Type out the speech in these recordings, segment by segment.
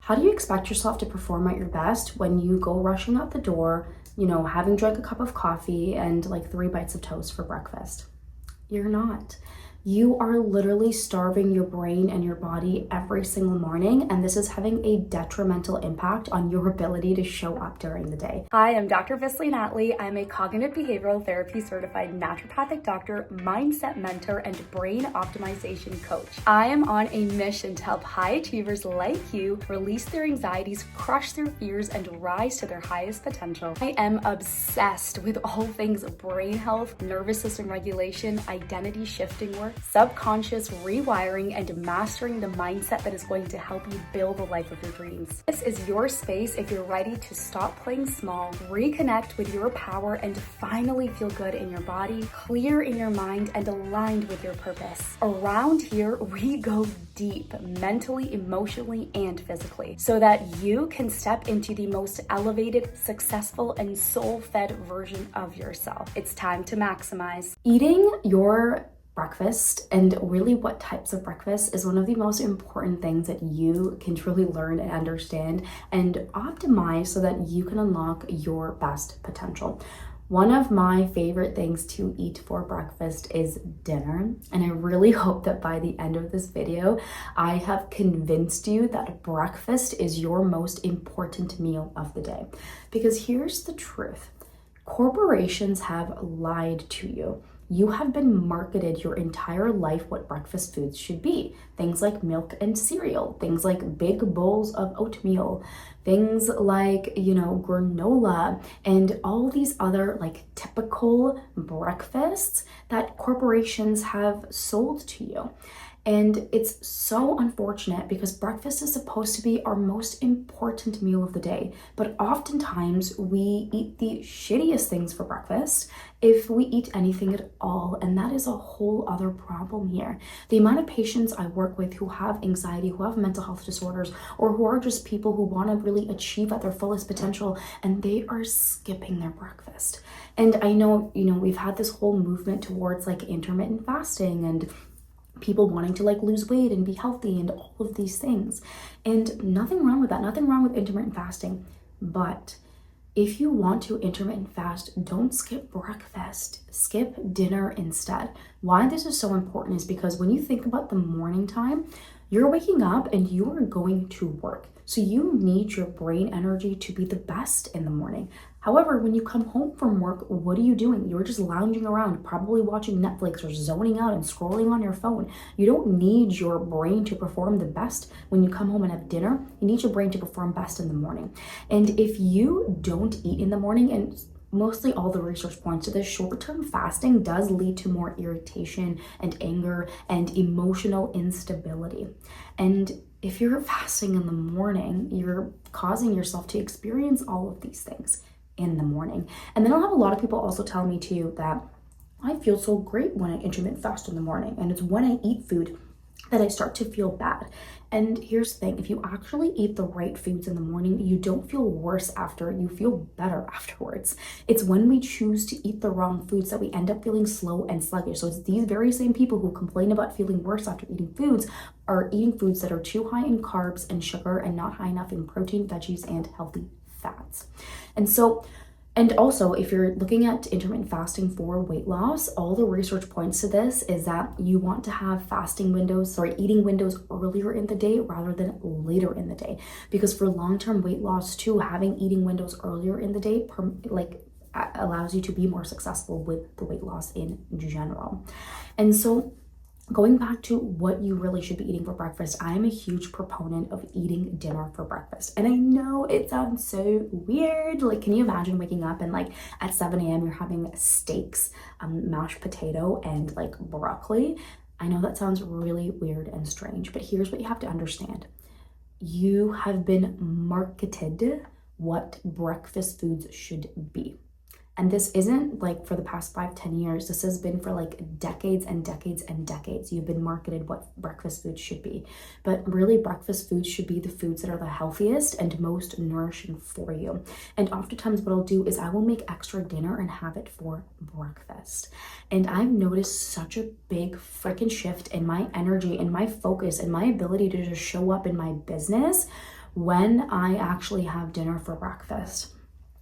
How do you expect yourself to perform at your best when you go rushing out the door, having drank a cup of coffee and like 3 bites of toast for breakfast? You're not. You are literally starving your brain and your body every single morning, and this is having a detrimental impact on your ability to show up during the day. Hi, I'm Dr. Visley Natley. I'm a cognitive behavioral therapy certified naturopathic doctor, mindset mentor, and brain optimization coach. I am on a mission to help high achievers like you release their anxieties, crush their fears, and rise to their highest potential. I am obsessed with all things brain health, nervous system regulation, identity shifting work, subconscious rewiring, and mastering the mindset that is going to help you build the life of your dreams. This is your space if you're ready to stop playing small, reconnect with your power, and finally feel good in your body, clear in your mind, and aligned with your purpose. Around here, we go deep mentally, emotionally, and physically so that you can step into the most elevated, successful, and soul-fed version of yourself. It's time to maximize. Eating your breakfast, and really what types of breakfast, is one of the most important things that you can truly learn and understand and optimize so that you can unlock your best potential. One of my favorite things to eat for breakfast is dinner, and I really hope that by the end of this video, I have convinced you that breakfast is your most important meal of the day. Because here's the truth. Corporations have lied to you. You have been marketed your entire life what breakfast foods should be. Things like milk and cereal, things like big bowls of oatmeal, things like, granola, and all these other like typical breakfasts that corporations have sold to you. And it's so unfortunate because breakfast is supposed to be our most important meal of the day. But oftentimes we eat the shittiest things for breakfast if we eat anything at all. And that is a whole other problem here. The amount of patients I work with who have anxiety, who have mental health disorders, or who are just people who want to really achieve at their fullest potential, and they are skipping their breakfast. And I know, we've had this whole movement towards like intermittent fasting and people wanting to like lose weight and be healthy and all of these things. And nothing wrong with that, nothing wrong with intermittent fasting. But if you want to intermittent fast, don't skip breakfast, skip dinner instead. Why this is so important is because when you think about the morning time, you're waking up and you are going to work. So you need your brain energy to be the best in the morning. However, when you come home from work, what are you doing? You're just lounging around, probably watching Netflix or zoning out and scrolling on your phone. You don't need your brain to perform the best when you come home and have dinner. You need your brain to perform best in the morning. And if you don't eat in the morning, and mostly all the research points to this, short-term fasting does lead to more irritation and anger and emotional instability. And if you're fasting in the morning, you're causing yourself to experience all of these things in the morning. And then I'll have a lot of people also tell me too that I feel so great when I intermittent fast in the morning, and it's when I eat food that I start to feel bad. And here's the thing, if you actually eat the right foods in the morning, you don't feel worse after, you feel better afterwards. It's when we choose to eat the wrong foods that we end up feeling slow and sluggish. So it's these very same people who complain about feeling worse after eating foods are eating foods that are too high in carbs and sugar and not high enough in protein, veggies, and healthy fats. And also, if you're looking at intermittent fasting for weight loss, all the research points to this is that you want to have eating windows earlier in the day rather than later in the day. Because for long-term weight loss too, having eating windows earlier in the day allows you to be more successful with the weight loss in general. And so going back to what you really should be eating for breakfast, I am a huge proponent of eating dinner for breakfast. And I know it sounds so weird. Like, can you imagine waking up and like at 7 a.m. you're having steaks, mashed potato, and like broccoli? I know that sounds really weird and strange, but here's what you have to understand. You have been marketed what breakfast foods should be. And this isn't like for the past 5-10 years. This has been for like decades and decades and decades. You've been marketed what breakfast foods should be. But really, breakfast foods should be the foods that are the healthiest and most nourishing for you. And oftentimes what I'll do is I will make extra dinner and have it for breakfast. And I've noticed such a big freaking shift in my energy and my focus and my ability to just show up in my business when I actually have dinner for breakfast.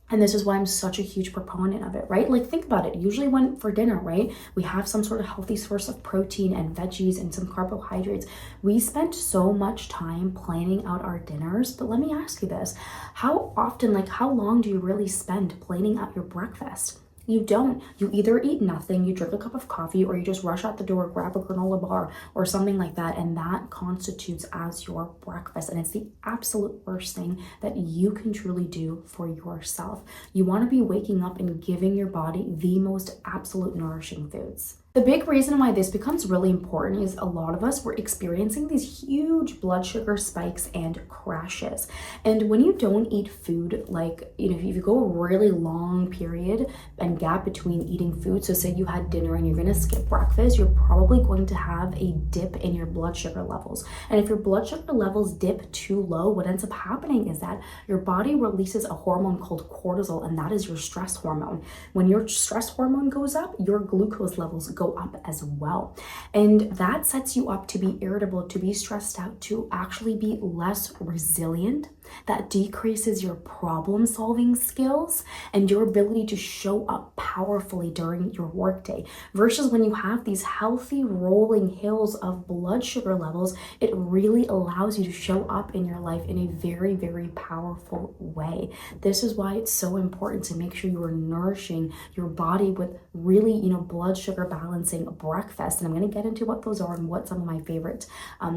And this is why I'm such a huge proponent of it, right? Like, think about it. Usually when for dinner, right, we have some sort of healthy source of protein and veggies and some carbohydrates. We spend so much time planning out our dinners. But let me ask you this. How often, like how long do you really spend planning out your breakfast? You don't. You either eat nothing, you drink a cup of coffee, or you just rush out the door, grab a granola bar or something like that, and that constitutes as your breakfast. And it's the absolute worst thing that you can truly do for yourself. You want to be waking up and giving your body the most absolute nourishing foods. The big reason why this becomes really important is a lot of us were experiencing these huge blood sugar spikes and crashes. And when you don't eat food, like, if you go a really long period and gap between eating food, so say you had dinner and you're going to skip breakfast, you're probably going to have a dip in your blood sugar levels. And if your blood sugar levels dip too low, what ends up happening is that your body releases a hormone called cortisol, and that is your stress hormone. When your stress hormone goes up, your glucose levels go up as well. And that sets you up to be irritable, to be stressed out, to actually be less resilient. That decreases your problem solving skills and your ability to show up powerfully during your workday. Versus when you have these healthy rolling hills of blood sugar levels, it really allows you to show up in your life in a very, very powerful way. This is why it's so important to make sure you are nourishing your body with really, blood sugar balancing breakfast. And I'm going to get into what those are and what some of my favorite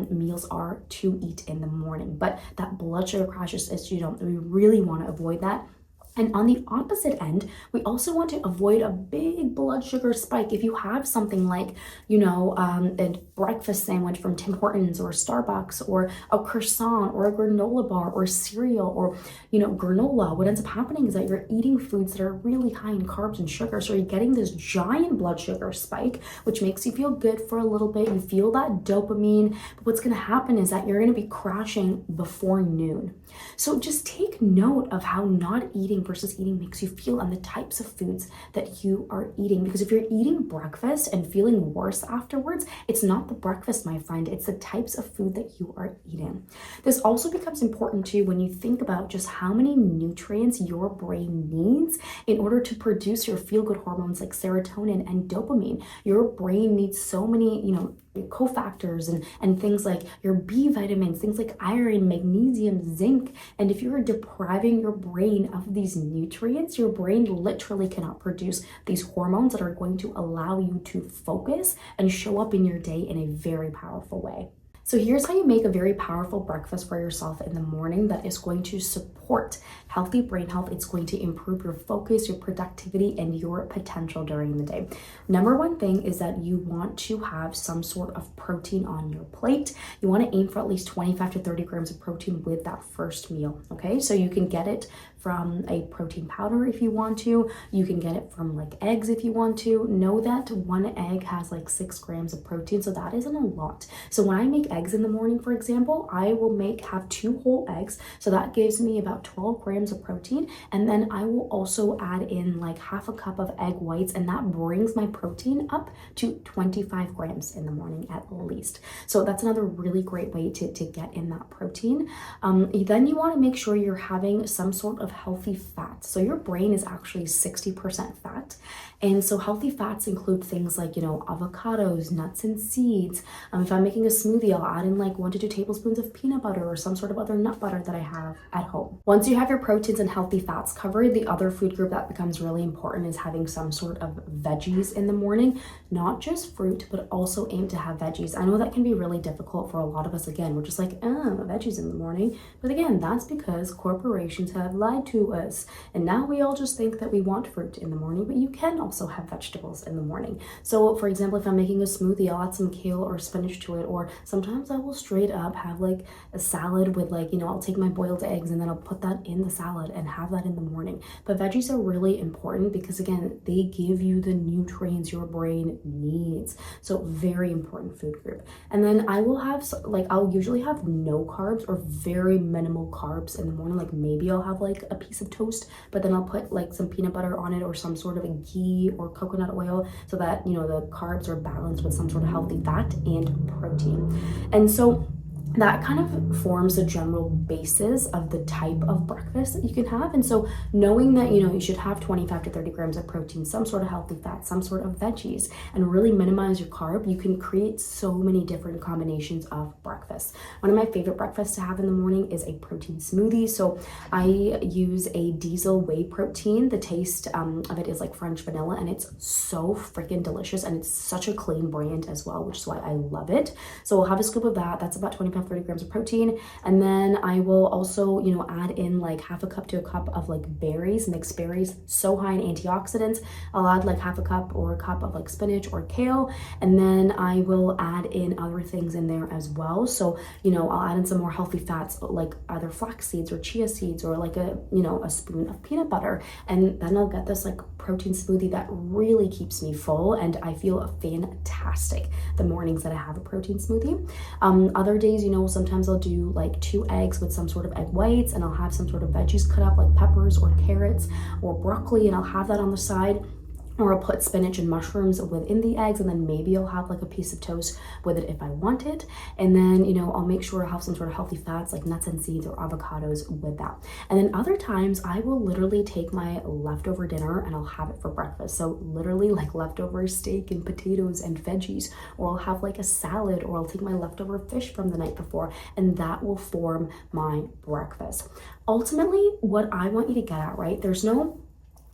meals are to eat in the morning. But that blood sugar crash is, we really want to avoid that. And on the opposite end, we also want to avoid a big blood sugar spike. If you have something like, a breakfast sandwich from Tim Hortons or Starbucks, or a croissant or a granola bar or cereal, or, granola, what ends up happening is that you're eating foods that are really high in carbs and sugar. So you're getting this giant blood sugar spike, which makes you feel good for a little bit. You feel that dopamine. But what's going to happen is that you're going to be crashing before noon. So just take note of how not eating versus eating makes you feel and the types of foods that you are eating. Because if you're eating breakfast and feeling worse afterwards, it's not the breakfast, my friend, it's the types of food that you are eating. This also becomes important too when you think about just how many nutrients your brain needs in order to produce your feel-good hormones like serotonin and dopamine. Your brain needs so many, cofactors and things like your B vitamins, things like iron, magnesium, zinc. And if you're depriving your brain of these nutrients, your brain literally cannot produce these hormones that are going to allow you to focus and show up in your day in a very powerful way. So here's how you make a very powerful breakfast for yourself in the morning that is going to support healthy brain health. It's going to improve your focus, your productivity, and your potential during the day. Number one thing is that you want to have some sort of protein on your plate. You want to aim for at least 25 to 30 grams of protein with that first meal, okay? So you can get it from a protein powder if you want to. You can get it from like eggs if you want to. Know that one egg has like 6 grams of protein, so that isn't a lot. So when I make eggs in the morning, for example, I will have 2 whole eggs. So that gives me about 12 grams of protein. And then I will also add in like half a cup of egg whites, and that brings my protein up to 25 grams in the morning at least. So that's another really great way to get in that protein. Then you want to make sure you're having some sort of healthy fat. So your brain is actually 60% fat. And so healthy fats include things like, avocados, nuts and seeds. If I'm making a smoothie, I'll add in like 1 to 2 tablespoons of peanut butter or some sort of other nut butter that I have at home. Once you have your proteins and healthy fats covered, the other food group that becomes really important is having some sort of veggies in the morning, not just fruit, but also aim to have veggies. I know that can be really difficult for a lot of us. Again, we're just like, veggies in the morning. But again, that's because corporations have lied to us. And now we all just think that we want fruit in the morning, but you can also have vegetables in the morning. So for example, if I'm making a smoothie, I'll add some kale or spinach to it, or sometimes I will straight up have like a salad with like, I'll take my boiled eggs and then I'll put that in the salad and have that in the morning. But veggies are really important because again, they give you the nutrients your brain needs. So very important food group. And then I will have I'll usually have no carbs or very minimal carbs in the morning. Like maybe I'll have like a piece of toast, but then I'll put like some peanut butter on it or some sort of a ghee or coconut oil so that, the carbs are balanced with some sort of healthy fat and protein. And so that kind of forms the general basis of the type of breakfast that you can have. And so knowing that, you know, you should have 25 to 30 grams of protein, some sort of healthy fat, some sort of veggies, and really minimize your carb, you can create so many different combinations of breakfast. One of my favorite breakfasts to have in the morning is a protein smoothie. So I use a diesel whey protein. The taste of it is like French vanilla, and it's so freaking delicious, and it's such a clean brand as well, which is why I love it. So we'll have a scoop of that. That's about 25 30 grams of protein. And then I will also, you know, add in like half a cup to a cup of like berries, mixed berries, so high in antioxidants. I'll add like half a cup or a cup of like spinach or kale. And then I will add in other things in there as well. So, you know, I'll add in some more healthy fats, like either flax seeds or chia seeds, or like a, you know, a spoon of peanut butter. And then I'll get this like protein smoothie that really keeps me full, and I feel fantastic the mornings that I have a protein smoothie. Other days, you know, sometimes I'll do like 2 eggs with some sort of egg whites, and I'll have some sort of veggies cut up like peppers or carrots or broccoli, and I'll have that on the side. Or I'll put spinach and mushrooms within the eggs, and then maybe I'll have like a piece of toast with it if I want it. And then, you know, I'll make sure I have some sort of healthy fats like nuts and seeds or avocados with that. And then other times I will literally take my leftover dinner and I'll have it for breakfast. So literally like leftover steak and potatoes and veggies, or I'll have like a salad, or I'll take my leftover fish from the night before, and that will form my breakfast. Ultimately, what I want you to get at, right? There's no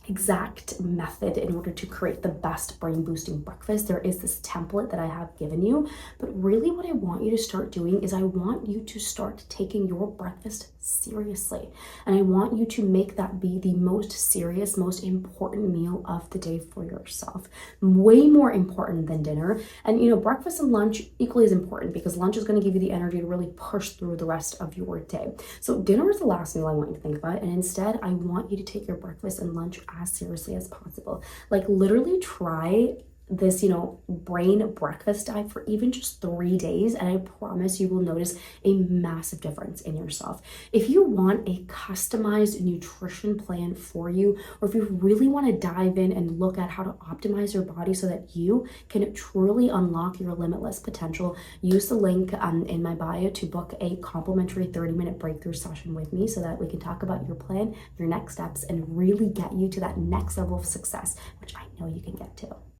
exact method in order to create the best brain boosting breakfast. There is this template that I have given you, but really what I want you to start doing is I want you to start taking your breakfast seriously. And I want you to make that be the most serious, most important meal of the day for yourself. Way more important than dinner. And you know, breakfast and lunch equally as important, because lunch is going to give you the energy to really push through the rest of your day. So dinner is the last meal I want you to think about. And instead, I want you to take your breakfast and lunch as seriously as possible. Like literally try this, you know, brain breakfast diet for even just 3 days, and I promise you will notice a massive difference in yourself. If you want a customized nutrition plan for you, or if you really want to dive in and look at how to optimize your body so that you can truly unlock your limitless potential, use the link in my bio to book a complimentary 30-minute breakthrough session with me so that we can talk about your plan, your next steps, and really get you to that next level of success, which I know you can get to.